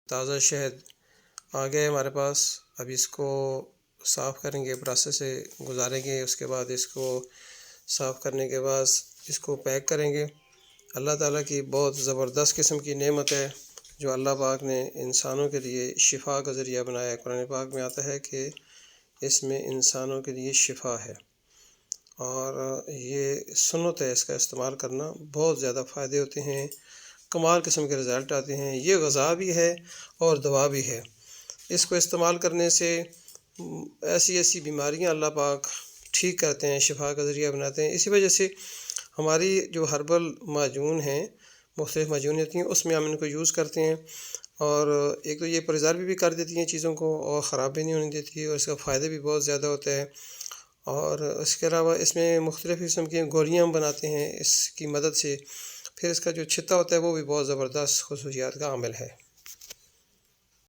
تازہ شہد آ گیا ہمارے پاس. اب اس کو صاف کریں گے، پروسیس سے گزاریں گے. اس کے بعد اس کو صاف کرنے کے بعد اس کو پیک کریں گے. اللہ تعالیٰ کی بہت زبردست قسم کی نعمت ہے جو اللہ پاک نے انسانوں کے لیے شفا کا ذریعہ بنایا ہے. قرآن پاک میں آتا ہے کہ اس میں انسانوں کے لیے شفا ہے، اور یہ سنت ہے. اس کا استعمال کرنا بہت زیادہ فائدے ہوتے ہیں، کمال قسم کے رزلٹ آتے ہیں. یہ غذا بھی ہے اور دوا بھی ہے. اس کو استعمال کرنے سے ایسی بیماریاں اللہ پاک ٹھیک کرتے ہیں، شفا کا ذریعہ بناتے ہیں. اسی وجہ سے ہماری جو ہربل معجون ہیں، مختلف معجون ہوتی ہیں، اس میں ہم ان کو یوز کرتے ہیں. اور ایک تو یہ پرزرو بھی کر دیتی ہیں چیزوں کو، اور خراب بھی نہیں ہونے دیتی، اور اس کا فائدہ بھی بہت زیادہ ہوتا ہے. اور اس کے علاوہ اس میں مختلف قسم کی گولیاں ہم بناتے ہیں اس کی مدد سے. پھر اس کا جو چھتا ہوتا ہے وہ بھی بہت زبردست خصوصیات کا حامل ہے.